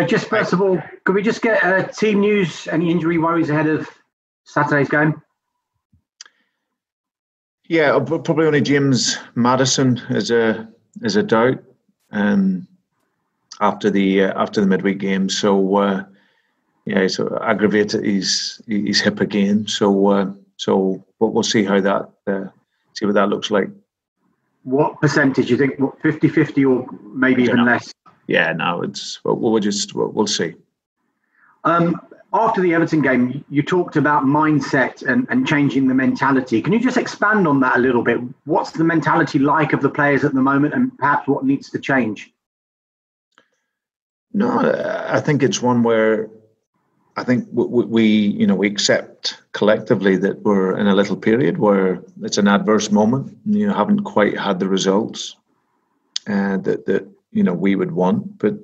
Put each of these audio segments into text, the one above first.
Just first of all, could we just get team news? Any injury worries ahead of Saturday's game? Yeah, probably only James Maddison is a doubt after the midweek game. So he's aggravated his hip again. So we'll see how that see what that looks like. What percentage do you think? What, 50-50 or maybe even less? Yeah, no, we'll see. After the Everton game, you talked about mindset and changing the mentality. Can you just expand on that a little bit? What's the mentality like of the players at the moment, and perhaps what needs to change? No, I think it's one where I think we accept collectively that we're in a little period where it's an adverse moment. Haven't quite had the results that we would want, but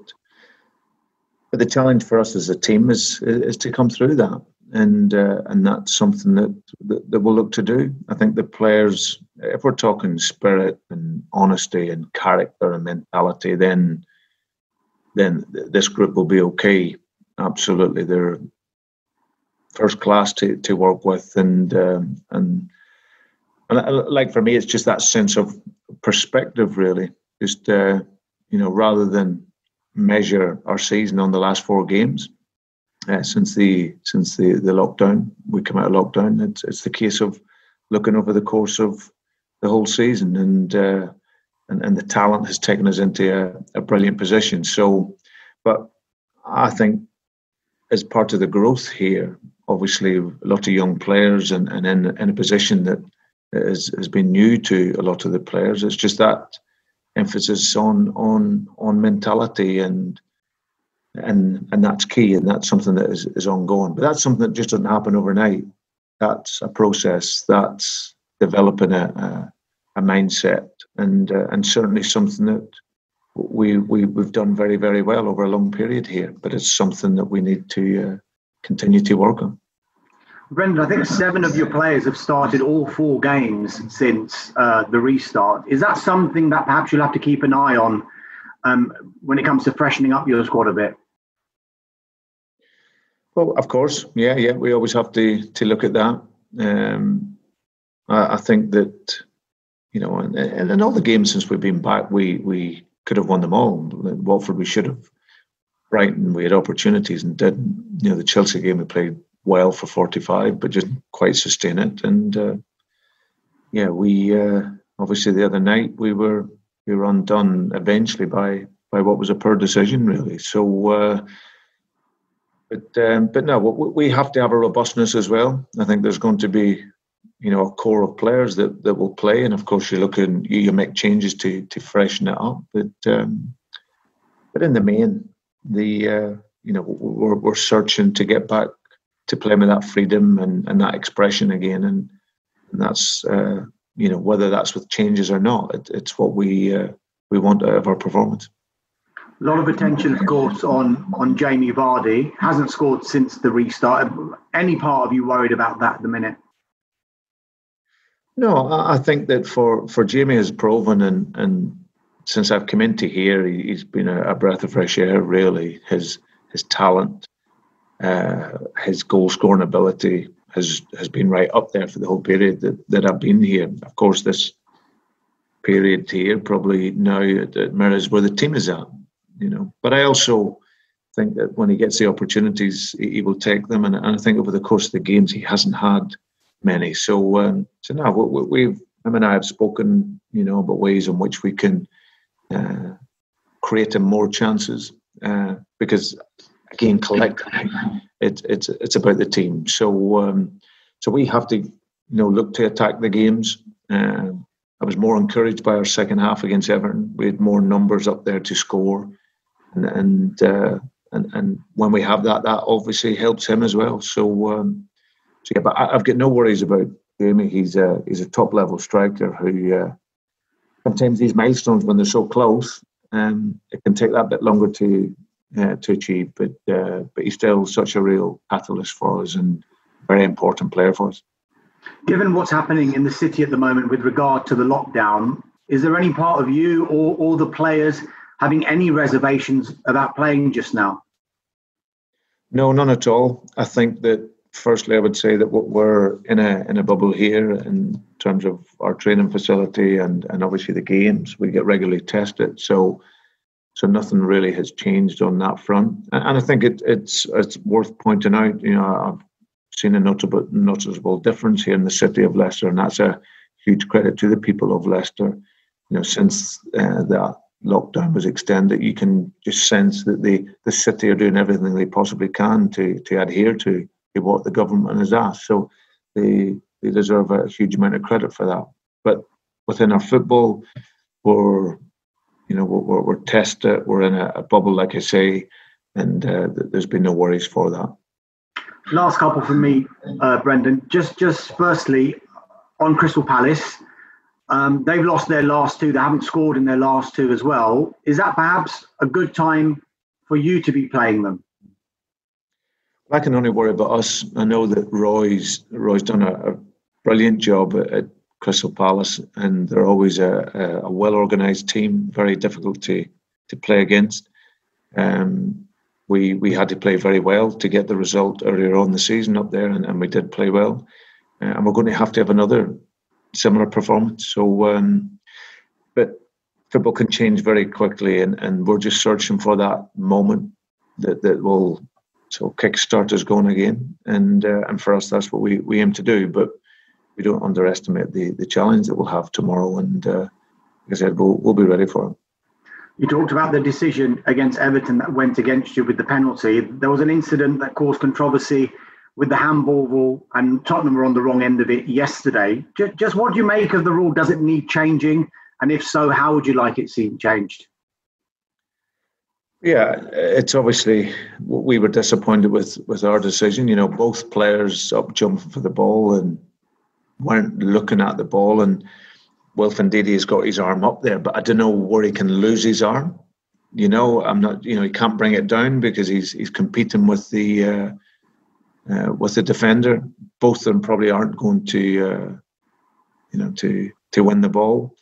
the challenge for us as a team is to come through that, and that's something that we'll look to do. I think the players, if we're talking spirit and honesty and character and mentality, then this group will be okay. Absolutely, they're first class to work with, and like for me, it's just that sense of perspective, really. Just rather than measure our season on the last 4 games since the lockdown, we come out of lockdown. It's the case of looking over the course of the whole season, and the talent has taken us into a brilliant position. So, but I think as part of the growth here, obviously a lot of young players and in a position that has been new to a lot of the players. It's just that emphasis on mentality and that's key, and that's something that is ongoing. But that's something that just doesn't happen overnight. That's a process. That's developing a mindset, and certainly something that we've done very, very well over a long period here. But it's something that we need to continue to work on. Brendan, I think 7 of your players have started all 4 games since the restart. Is that something that perhaps you'll have to keep an eye on when it comes to freshening up your squad a bit? Well, of course, yeah. We always have to look at that. I think that in all the games since we've been back, we could have won them all. Watford, we should have. Brighton, we had opportunities and didn't. The Chelsea game, we played well for 45, but just quite sustain it. And we obviously the other night we were undone eventually by what was a poor decision, really. So, but no, we have to have a robustness as well. I think there's going to be a core of players that will play, and of course you make changes to freshen it up. But in the main, we're searching to get back to playing with that freedom and that expression again, and that's whether that's with changes or not, it's what we want out of our performance. A lot of attention, of course, on Jamie Vardy. Hasn't scored since the restart. Any part of you worried about that at the minute? No, I think that for Jamie has proven, and since I've come into here, he's been a breath of fresh air. Really, his talent. His goal scoring ability has been right up there for the whole period that I've been here. Of course, this period here probably now it mirrors where the team is at, But I also think that when he gets the opportunities, he will take them. And I think over the course of the games, he hasn't had many. So now him and I have spoken, about ways in which we can create him more chances because. Again, collectively, it's about the team. So we have to look to attack the games. I was more encouraged by our second half against Everton. We had more numbers up there to score, and when we have that obviously helps him as well. So yeah, but I've got no worries about Jamie. He's a top level striker who sometimes these milestones when they're so close, it can take that bit longer to achieve, but he's still such a real catalyst for us and very important player for us. Given what's happening in the city at the moment with regard to the lockdown, is there any part of you or the players having any reservations about playing just now? No, none at all. I think that firstly, I would say that we're in a bubble here in terms of our training facility and obviously the games. We get regularly tested, so nothing really has changed on that front. And I think it's worth pointing out. I've seen a noticeable difference here in the city of Leicester, and that's a huge credit to the people of Leicester. Since the lockdown was extended, you can just sense that the city are doing everything they possibly can to adhere to what the government has asked. So they deserve a huge amount of credit for that. But within our football, we're tested. We're in a bubble, like I say, and there's been no worries for that. Last couple from me, Brendan. Just firstly, on Crystal Palace, they've lost their last two. They haven't scored in their last two as well. Is that perhaps a good time for you to be playing them? I can only worry about us. I know that Roy's done a brilliant job at Crystal Palace, and they're always a well-organised team, very difficult to play against. We had to play very well to get the result earlier on in the season up there, and we did play well. And we're going to have another similar performance. So, but football can change very quickly, and we're just searching for that moment that will kickstart us going again. And for us, that's what we aim to do. But we don't underestimate the challenge that we'll have tomorrow. And like I said, we'll be ready for it. You talked about the decision against Everton that went against you with the penalty. There was an incident that caused controversy with the handball rule, and Tottenham were on the wrong end of it yesterday. Just what do you make of the rule? Does it need changing? And if so, how would you like it seen changed? Yeah, it's obviously, we were disappointed with our decision. Both players up jumping for the ball and weren't looking at the ball. And Wilfred Ndidi has got his arm up there, but I don't know where he can lose his arm. He can't bring it down because he's competing with the defender. Both of them probably aren't going to win the ball.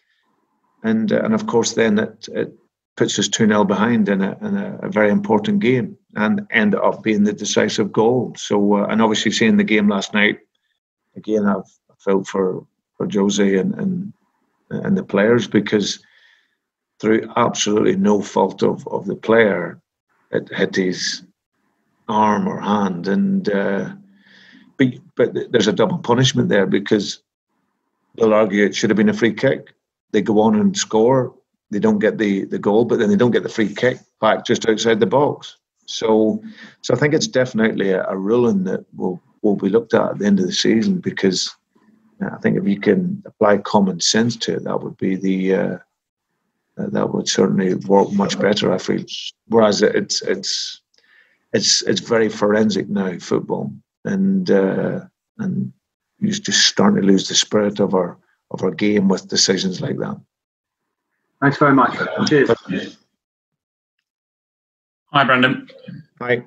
And of course, then it puts us 2-0 behind in a very important game, and ended up being the decisive goal. So, and obviously seeing the game last night, again, I've felt for Jose and the players, because through absolutely no fault of the player, it hit his arm or hand, and but there's a double punishment there, because they'll argue it should have been a free kick. They go on and score. They don't get the goal, but then they don't get the free kick back just outside the box. So I think it's definitely a ruling that will be looked at the end of the season, because I think if you can apply common sense to it, that would be that would certainly work much better, I feel. Whereas it's very forensic now, football, and you're just starting to lose the spirit of our game with decisions like that. Thanks very much. Cheers. Hi, Brendan. Hi.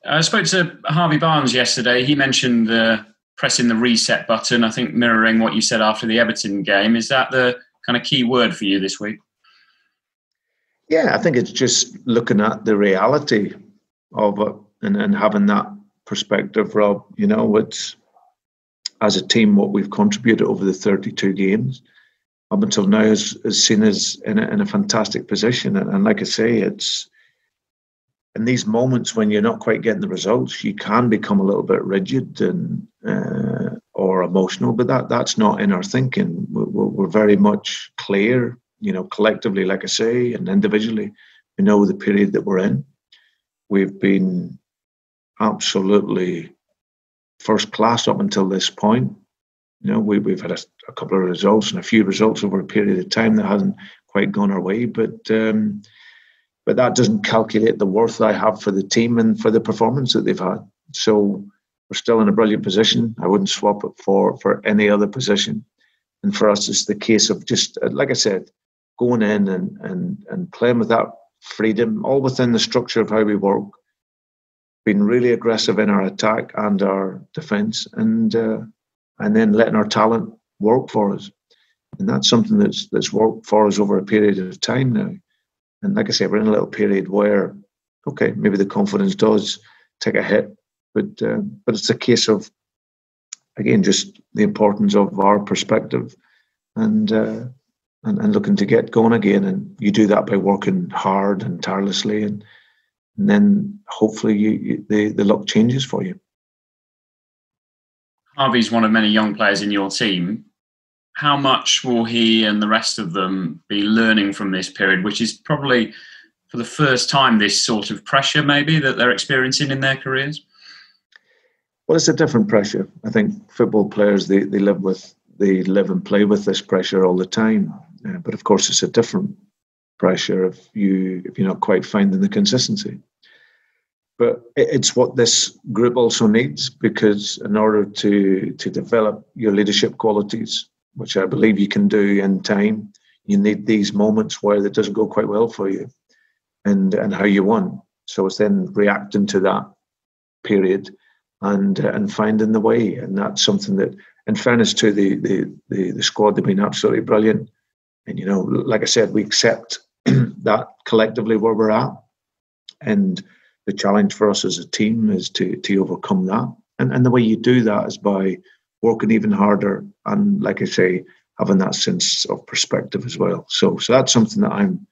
I spoke to Harvey Barnes yesterday. He mentioned pressing the reset button, I think mirroring what you said after the Everton game. Is that the kind of key word for you this week? Yeah, I think it's just looking at the reality of it and having that perspective, Rob. It's, as a team, what we've contributed over the 32 games up until now is seen as in a fantastic position. And like I say, it's in these moments when you're not quite getting the results, you can become a little bit rigid and or emotional. But that's not in our thinking. We're very much clear, collectively, like I say, and individually. We know the period that we're in. We've been absolutely first class up until this point. We've had a couple of results and a few results over a period of time that hasn't quite gone our way, but that doesn't calculate the worth I have for the team and for the performance that they've had. So we're still in a brilliant position. I wouldn't swap it for any other position. And for us, it's the case of just, like I said, going in and playing with that freedom, all within the structure of how we work, being really aggressive in our attack and our defence, and then letting our talent work for us. And that's something that's worked for us over a period of time now. And like I say, we're in a little period where, okay, maybe the confidence does take a hit. But it's a case of, again, just the importance of our perspective and looking to get going again. And you do that by working hard and tirelessly, and then hopefully the luck changes for you. Harvey's one of many young players in your team. How much will he and the rest of them be learning from this period, which is probably for the first time this sort of pressure maybe that they're experiencing in their careers? Well, it's a different pressure. I think football players, they live and play with this pressure all the time. But of course, it's a different pressure if you're not quite finding the consistency. But it's what this group also needs, because in order to develop your leadership qualities, which I believe you can do in time, you need these moments where it doesn't go quite well for you and how you won. So it's then reacting to that period and finding the way. And that's something that, in fairness to the squad, they've been absolutely brilliant. And, like I said, we accept that collectively where we're at. And the challenge for us as a team is to overcome that. And the way you do that is by working even harder and, like I say, having that sense of perspective as well. So that's something that I'm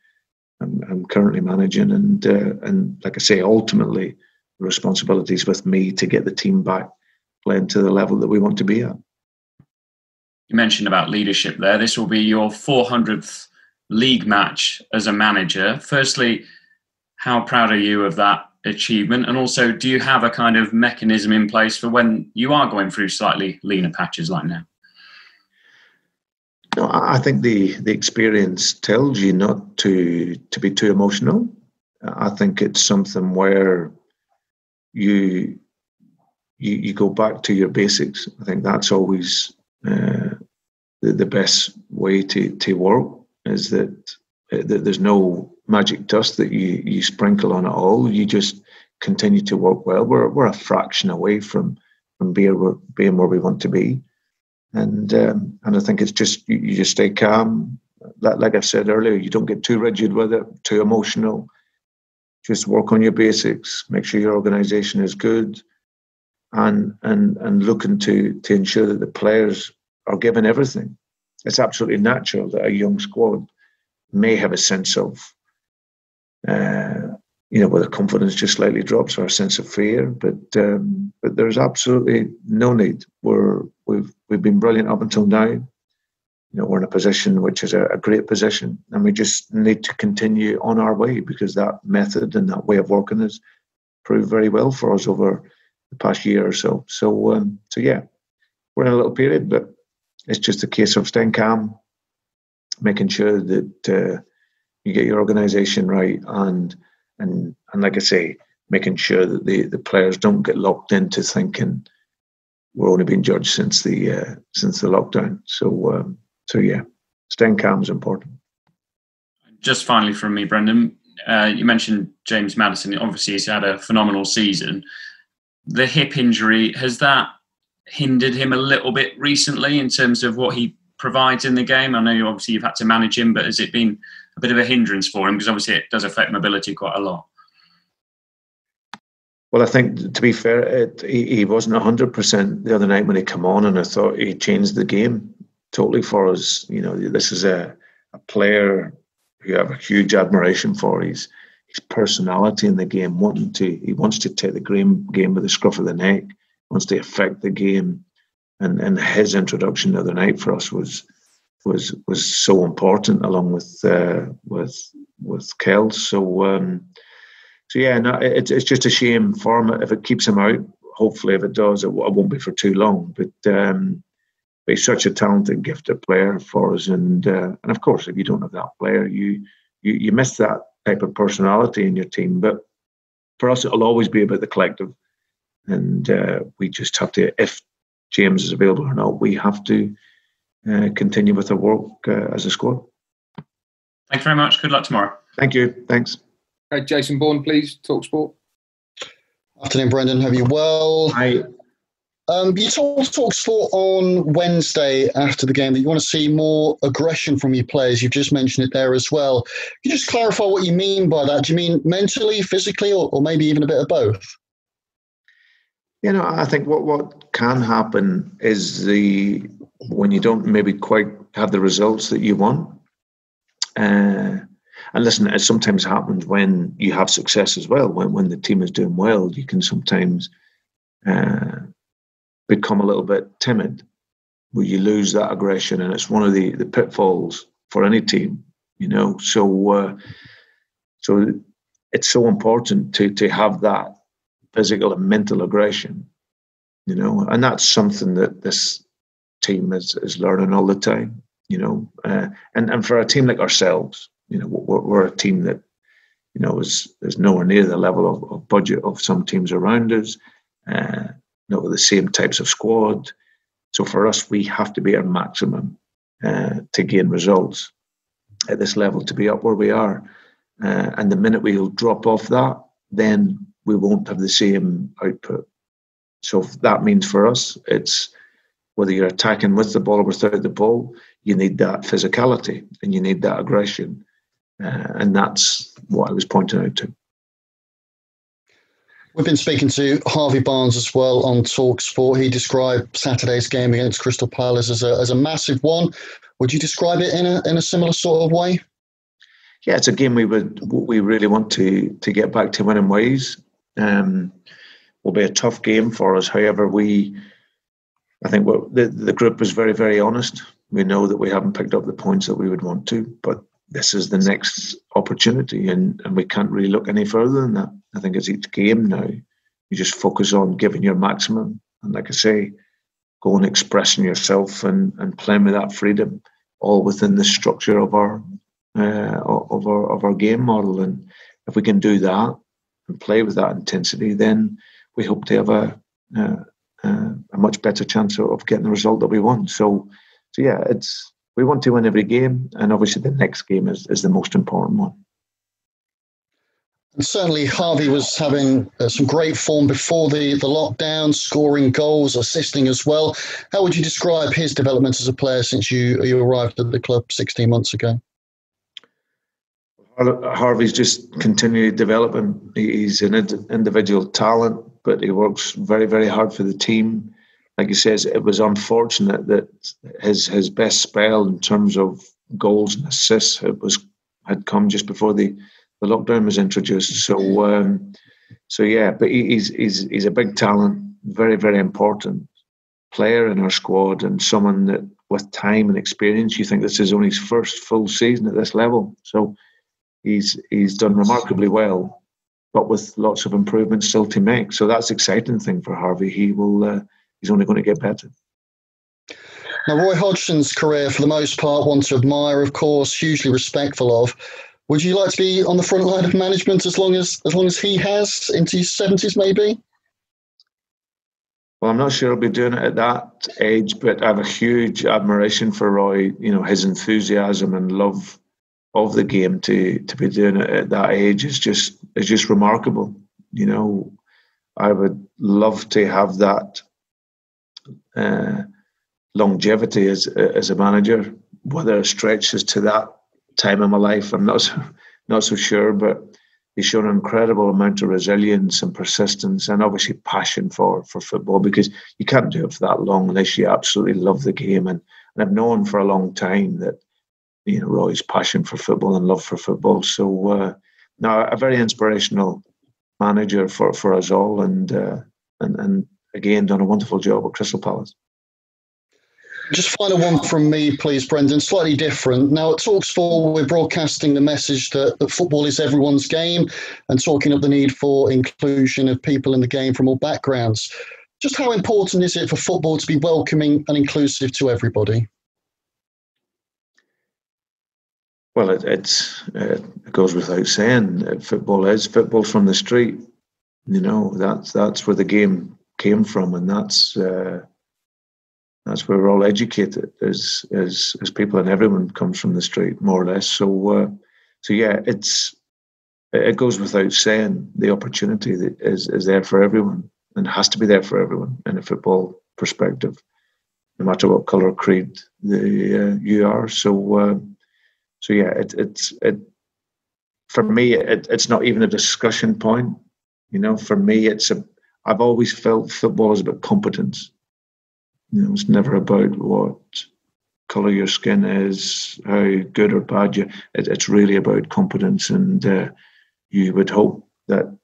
currently managing. And like I say, ultimately, the responsibility is with me to get the team back playing to the level that we want to be at. You mentioned about leadership there. This will be your 400th league match as a manager. Firstly, how proud are you of that achievement? And also, do you have a kind of mechanism in place for when you are going through slightly leaner patches like now? No, I think the experience tells you not to be too emotional. I think it's something where you go back to your basics. I think that's always the best way to work, is that there's no magic dust that you sprinkle on it all. You just continue to work well. We're a fraction away from being where we want to be, and I think it's just you just stay calm. Like I've said earlier, you don't get too rigid with it, too emotional. Just work on your basics. Make sure your organisation is good, and looking to ensure that the players are given everything. It's absolutely natural that a young squad may have a sense of, where the confidence just slightly drops, or a sense of fear. But there's absolutely no need. We've been brilliant up until now. We're in a position which is a great position, and we just need to continue on our way, because that method and that way of working has proved very well for us over the past year or so. So yeah, we're in a little period, but it's just a case of staying calm, making sure that you get your organisation right, and like I say, making sure that the players don't get locked into thinking we're only being judged since the lockdown. So yeah, staying calm is important. Just finally from me, Brendan, you mentioned James Maddison. Obviously, he's had a phenomenal season. The hip injury, has that hindered him a little bit recently in terms of what he provides in the game? I know obviously you've had to manage him, but has it been a bit of a hindrance for him? Because obviously it does affect mobility quite a lot. Well, I think, to be fair, he wasn't 100% the other night when he came on, and I thought he changed the game totally for us. This is a player who I have a huge admiration for. His personality in the game, he wants to take the game with the scruff of the neck, wants to affect the game, and his introduction the other night for us was so important, along with Kells. So yeah, no, it's just a shame for him if it keeps him out. Hopefully, if it does, it won't be for too long. But he's such a talented, gifted player for us, and of course, if you don't have that player, you miss that type of personality in your team. But for us, it'll always be about the collective, and we just have to, if James is available or not, we have to continue with our work as a squad. Thanks very much. Good luck tomorrow. Thank you. Thanks. Okay, Jason Bourne, please, Talk Sport. Afternoon, Brendan. Hope you're well. Hi. You told TalkSport on Wednesday after the game that you want to see more aggression from your players. You've just mentioned it there as well. Can you just clarify what you mean by that? Do you mean mentally, physically, or maybe even a bit of both? I think what can happen is when you don't maybe quite have the results that you want. And listen, it sometimes happens when you have success as well. When the team is doing well, you can sometimes become a little bit timid, where you lose that aggression, and it's one of the pitfalls for any team. So it's so important to have that physical and mental aggression, and that's something that this team is learning all the time, and for a team like ourselves, we're a team that, is nowhere near the level of budget of some teams around us, with the same types of squad. So for us, we have to be our maximum to gain results at this level, to be up where we are. And the minute we'll drop off that, then we won't have the same output. So that means for us, it's whether you're attacking with the ball or without the ball, you need that physicality and you need that aggression. And that's what I was pointing out to. We've been speaking to Harvey Barnes as well on TalkSport. He described Saturday's game against Crystal Palace as a massive one. Would you describe it in a similar sort of way? Yeah, it's a game we really want to get back to winning ways. Will be a tough game for us. However, I think the group is very, very honest. We know that we haven't picked up the points that we would want to, but this is the next opportunity, and we can't really look any further than that. I think it's each game now. You just focus on giving your maximum, and like I say, go and expressing yourself and playing with that freedom, all within the structure of our game model. And if we can do that and play with that intensity, then we hope to have a much better chance of getting the result that we want. So yeah, we want to win every game, and obviously the next game is the most important one. And certainly Harvey was having some great form before the lockdown, scoring goals, assisting as well. How would you describe his development as a player since you arrived at the club 16 months ago? Harvey's just continually developing. He's an individual talent, but he works very, very hard for the team. Like he says, it was unfortunate that his best spell in terms of goals and assists had come just before the lockdown was introduced. So yeah, but he's a big talent, very, very important player in our squad, and someone that with time and experience, you think this is only his first full season at this level. So he's done remarkably well, but with lots of improvements still to make. So that's the exciting thing for Harvey. He's only going to get better. Now, Roy Hodgson's career, for the most part, one to admire, of course, hugely respectful of. Would you like to be on the front line of management as long as he has, into his 70s maybe? Well, I'm not sure I'll be doing it at that age, but I have a huge admiration for Roy. His enthusiasm and love of the game to be doing it at that age is just remarkable. I would love to have that longevity as a manager. Whether it stretches to that time in my life, I'm not so sure, but he's shown an incredible amount of resilience and persistence, and obviously passion for football, because you can't do it for that long unless you absolutely love the game. And I've known for a long time that Roy's passion for football and love for football. So now a very inspirational manager for us all, and again done a wonderful job at Crystal Palace. Just final one from me, please, Brendan. Slightly different. Now, at TalkSport, we're broadcasting the message that football is everyone's game, and talking of the need for inclusion of people in the game from all backgrounds. Just how important is it for football to be welcoming and inclusive to everybody? Well, it goes without saying. Football's from the street. That's where the game came from, and that's where we're all educated as people, and everyone comes from the street, more or less. So yeah, it goes without saying. The opportunity that is there for everyone, and has to be there for everyone in a football perspective, no matter what colour, creed you are. So yeah, it's for me, it's not even a discussion point. For me, it's I've always felt football is about competence. It's never about what colour your skin is, how good or bad you. It's really about competence, and you would hope that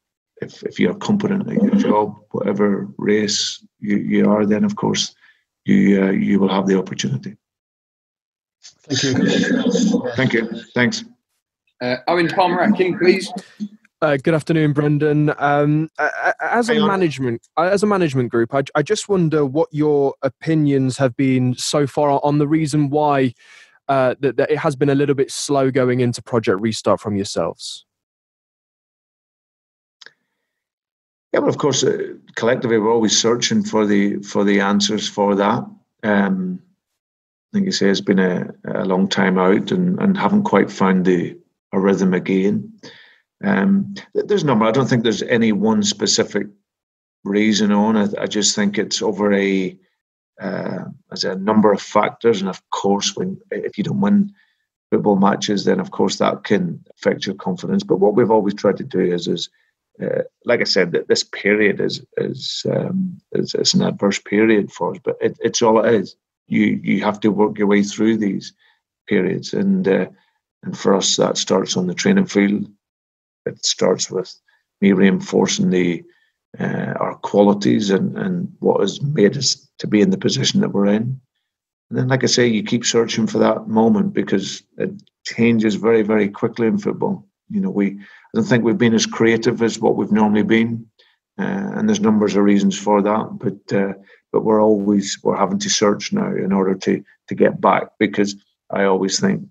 if you're competent at your job, whatever race you are, then of course you will have the opportunity. Thank you. Thank you. Thanks. Owen Palmer at King, please. Good afternoon, Brendan. As a management group, I just wonder what your opinions have been so far on the reason why that it has been a little bit slow going into Project Restart from yourselves. Yeah, well, of course, collectively we're always searching for the answers for that. I think you say it's been a long time out and haven't quite found a rhythm again. There's a number. I don't think there's any one specific reason on it. I just think it's over as a number of factors, and of course, if you don't win football matches, then of course that can affect your confidence. But what we've always tried to do is like I said, that this period is an adverse period for us, but it's all it is. You have to work your way through these periods, and for us that starts on the training field. It starts with me reinforcing our qualities and what has made us to be in the position that we're in. And then, like I say, you keep searching for that moment because it changes very, very quickly in football. I don't think we've been as creative as what we've normally been, and there's numbers of reasons for that. But we're having to search now in order to get back, because I always think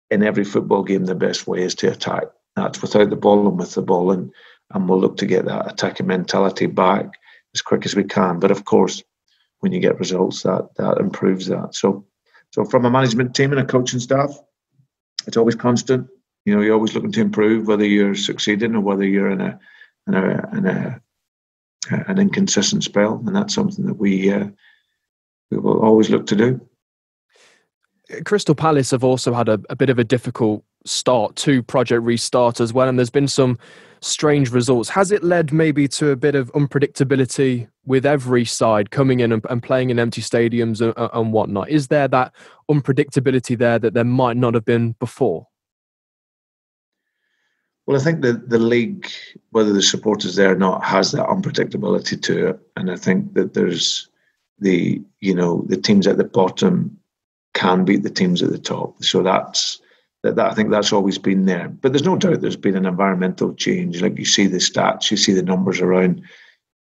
in every football game the best way is to attack. That's without the ball and with the ball, and we'll look to get that attacking mentality back as quick as we can. But of course, when you get results, that improves that. So from a management team and a coaching staff, it's always constant. You're always looking to improve, whether you're succeeding or whether you're in an inconsistent spell, and that's something that we will always look to do. Crystal Palace have also had a bit of a difficult start to Project Restart as well, and there's been some strange results. Has it led maybe to a bit of unpredictability with every side coming in and playing in empty stadiums and whatnot? Is there that unpredictability there that there might not have been before? Well, I think that the league, whether the supporters there or not, has that unpredictability to it, and I think that there's the teams at the bottom can beat the teams at the top. So that I think that's always been there. But there's no doubt there's been an environmental change. Like, you see the stats, you see the numbers around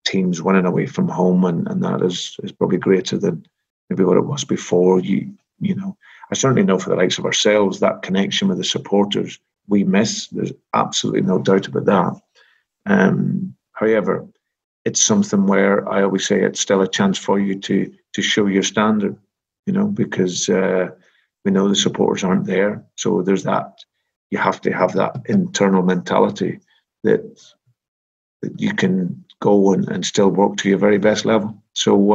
teams winning away from home, and that is probably greater than maybe what it was before. I certainly know for the likes of ourselves, that connection with the supporters we miss. There's absolutely no doubt about that. However, it's something where I always say it's still a chance for you to show your standard, because we know the supporters aren't there. So there's that. You have to have that internal mentality that you can go and still work to your very best level. So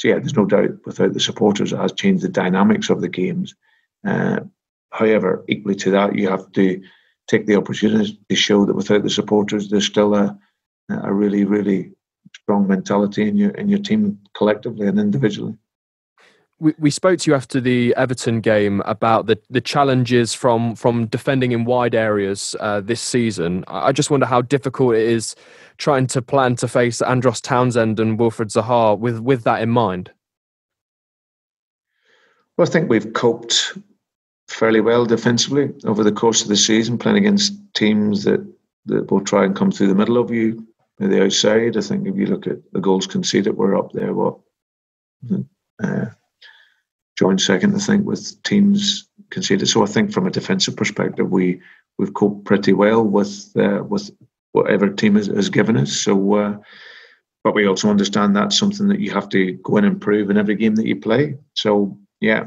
yeah, there's no doubt without the supporters, it has changed the dynamics of the games. However, equally to that, you have to take the opportunity to show that without the supporters, there's still a really, really strong mentality in your team collectively and individually. We spoke to you after the Everton game about the challenges from defending in wide areas this season. I just wonder how difficult it is trying to plan to face Andros Townsend and Wilfried Zaha with that in mind. Well, I think we've coped fairly well defensively over the course of the season, playing against teams that will try and come through the middle of you, at the outside. I think if you look at the goals conceded, we're up there, joined second, I think, with teams conceded. So I think from a defensive perspective, we've coped pretty well with whatever team has given us. So, but we also understand that's something that you have to go and improve in every game that you play. So yeah,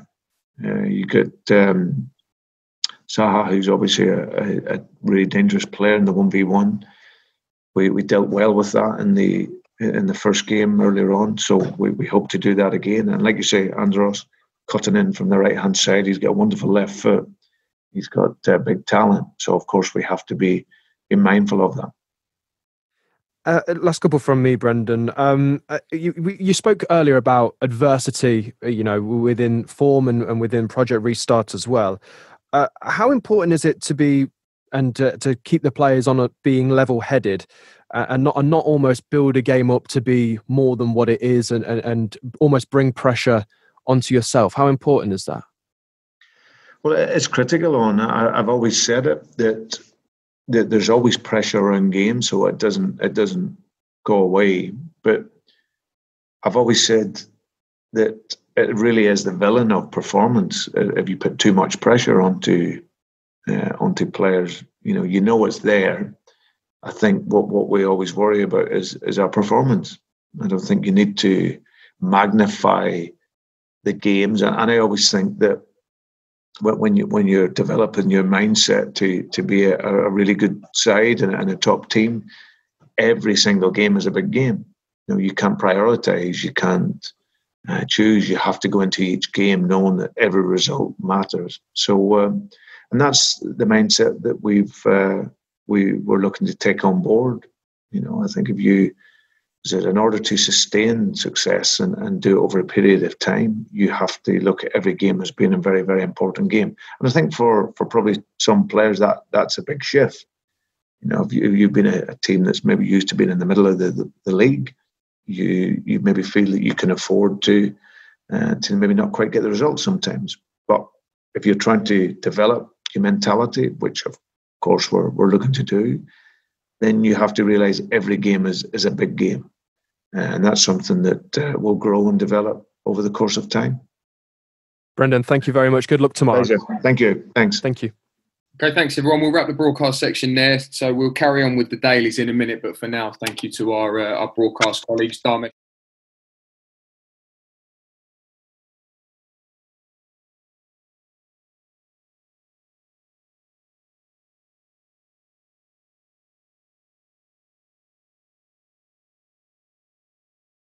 you get Zaha, who's obviously a really dangerous player in the 1v1. We dealt well with that in the first game earlier on. So we hope to do that again. And like you say, Andros cutting in from the right-hand side. He's got a wonderful left foot. He's got big talent. So, of course, we have to be mindful of that. Last couple from me, Brendan. You spoke earlier about adversity, within form and within Project Restart as well. How important is it to be and to keep the players on being level-headed and not almost build a game up to be more than what it is and almost bring pressure onto yourself? How important is that? Well, it's critical I've always said it that there's always pressure around games, so it doesn't go away. But I've always said that it really is the villain of performance. If you put too much pressure onto players, you know it's there. I think what we always worry about is our performance. I don't think you need to magnify the games, and I always think that when you're developing your mindset to be a really good side and a top team, every single game is a big game. You can't prioritize, you can't choose. You have to go into each game knowing that every result matters. So, and that's the mindset that we were looking to take on board. I think in order to sustain success and do it over a period of time, you have to look at every game as being a very, very important game. And I think for probably some players that's a big shift. If you've been a team that's maybe used to being in the middle of the league, you maybe feel that you can afford to maybe not quite get the results sometimes. But if you're trying to develop your mentality, which of course we're looking to do, then you have to realise every game is a big game. And that's something that will grow and develop over the course of time. Brendan, thank you very much. Good luck tomorrow. Pleasure. Thank you. Thanks. Thank you. Okay, thanks everyone. We'll wrap the broadcast section there. So we'll carry on with the dailies in a minute. But for now, thank you to our broadcast colleagues.